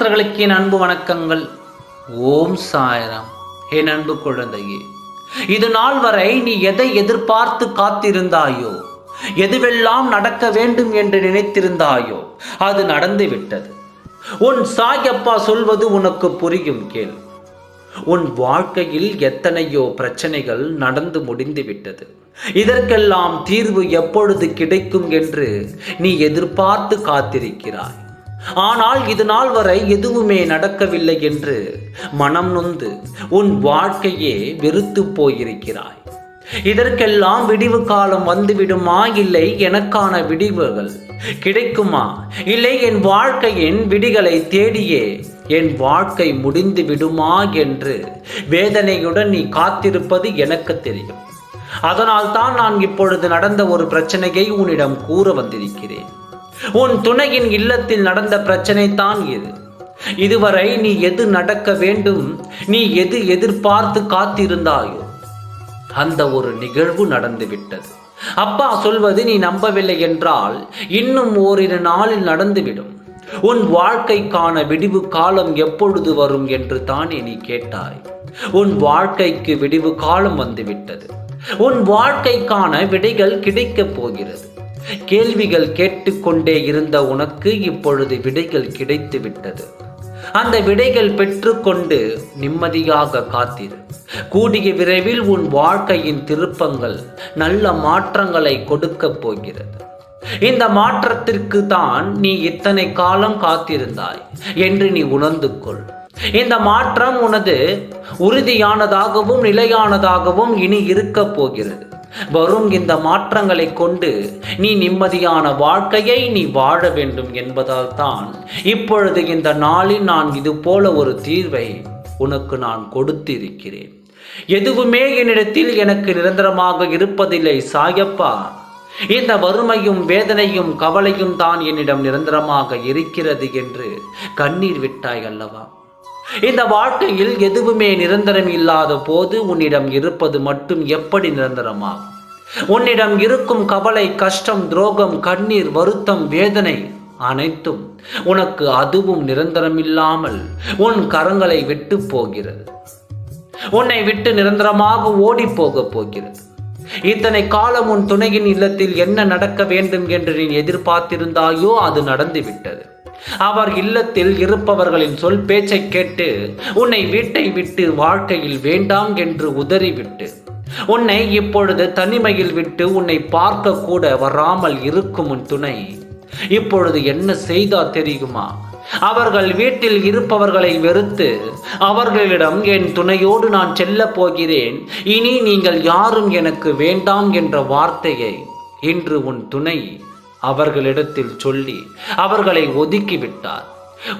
பக்தர்களுக்கு என் அன்பு வணக்கங்கள். ஓம் சாய்ராம். என் அன்பு குழந்தையே, இது நாள் வரை நீ எதை எதிர்பார்த்து காத்திருந்தாயோ, எதுவெல்லாம் நடக்க வேண்டும் என்று நினைத்திருந்தாயோ அது நடந்து விட்டது. உன் சாயப்பா சொல்வது உனக்கு புரியும், கேள். உன் வாழ்க்கையில் எத்தனையோ பிரச்சனைகள் நடந்து முடிந்து விட்டது. இதற்கெல்லாம் தீர்வு எப்பொழுது கிடைக்கும் என்று நீ எதிர்பார்த்து காத்திருக்கிறாய். ஆனால் இது நாள் வரை எதுவுமே நடக்கவில்லை என்று மனம் நொந்து உன் வாழ்க்கையே வெறுத்து போயிருக்கிறாய். இதற்கெல்லாம் விடிவு காலம் வந்துவிடுமா, இல்லை எனக்கான விடிவுகள் கிடைக்குமா, இல்லை என் வாழ்க்கையின் விடிகளை தேடியே என் வாழ்க்கை முடிந்து விடுமா என்று வேதனையுடன் நீ காத்திருப்பது எனக்கு தெரியும். அதனால் தான் நான் இப்பொழுது நடந்த ஒரு பிரச்சனையை உன்னிடம் கூற வந்திருக்கிறேன். உன் துணையின் இல்லத்தில் நடந்த பிரச்சனை தான் இது. இதுவரை நீ எது நடக்க வேண்டும், நீ எது எதிர்பார்த்து காத்திருந்தாயோ அந்த ஒரு நிகழ்வு நடந்து விட்டது. அப்பா சொல்வது நீ நம்பவில்லை என்றால் இன்னும் ஓரிரு நாளில் நடந்துவிடும். உன் வாழ்க்கைக்கான விடிவு காலம் எப்பொழுது வரும் என்று தானே நீ கேட்டாய். உன் வாழ்க்கைக்கு விடிவு காலம் வந்துவிட்டது. உன் வாழ்க்கைக்கான விடைகள் கிடைக்கப் போகிறது. கேள்விகள் கேட்டுக்கொண்டே இருந்த உனக்கு இப்பொழுது விடைகள் கிடைத்து விட்டது. அந்த விடைகள் பெற்றுக்கொண்டு நிம்மதியாக காத்திரு. கூடிய விரைவில் உன் வாழ்க்கையின் திருப்பங்கள் நல்ல மாற்றங்களை கொடுக்க போகிறது. இந்த மாற்றத்திற்கு தான் நீ இத்தனை காலம் காத்திருந்தாய் என்று நீ உணர்ந்து கொள். இந்த மாற்றம் உனது உறுதியானதாகவும் நிலையானதாகவும் இனி இருக்க போகிறது. வரும் இந்த மாற்றங்களை கொண்டு நீ நிம்மதியான வாழ்க்கையை நீ வாழ வேண்டும் என்பதால் தான் இப்பொழுது இந்த நாளில் நான் இது போல ஒரு தீர்வை உனக்கு நான் கொடுத்திருக்கிறேன். எதுவுமே என்னிடத்தில் எனக்கு நிரந்தரமாக இருப்பதில்லை சாயப்பா. இந்த வறுமையும் வேதனையும் கவலையும் தான் என்னிடம் நிரந்தரமாக இருக்கிறது என்று கண்ணீர் விட்டாய் அல்லவா? இந்த வாழ்க்கையில் எதுவுமே நிரந்தரம் இல்லாத போது உன்னிடம் இருப்பது மட்டும் எப்படி நிரந்தரமாகும்? உன்னிடம் இருக்கும் கவலை, கஷ்டம், துரோகம், கண்ணீர், வருத்தம், வேதனை அனைத்தும் உனக்கு அதுவும் நிரந்தரம் இல்லாமல் உன் கரங்களை விட்டு போகிறது. உன்னை விட்டு நிரந்தரமாக ஓடி போக போகிறது. இத்தனை காலம் உன் துணையின் இல்லத்தில் என்ன நடக்க வேண்டும் என்று நீ எதிர்பார்த்திருந்தாயோ அது நடந்துவிட்டது. அவர் இல்லத்தில் இருப்பவர்களின் சொல் பேச்சை கேட்டு உன்னை வீட்டை விட்டு வாழ்க்கையில் வேண்டாம் என்று உதறிவிட்டு உன்னை இப்பொழுது தனிமையில் விட்டு உன்னை பார்க்க கூட வராமல் இருக்கும் உன் துணை இப்பொழுது என்ன செய்தா தெரியுமா? அவர்கள் வீட்டில் இருப்பவர்களை வெறுத்து அவர்களிடம் என் துணையோடு நான் செல்ல போகிறேன், இனி நீங்கள் யாரும் எனக்கு வேண்டாம் என்ற வார்த்தையை இன்று உன் துணை அவர்களிடத்தில் சொல்லி அவர்களை ஒதுக்கிவிட்டார்.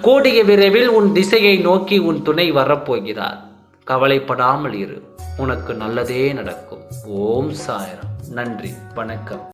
கூடிய விரைவில் உன் திசையை நோக்கி உன் துணை வரப்போகிறார். கவலைப்படாமல் இரு, உனக்கு நல்லதே நடக்கும். ஓம் சாய்ராம். நன்றி, வணக்கம்.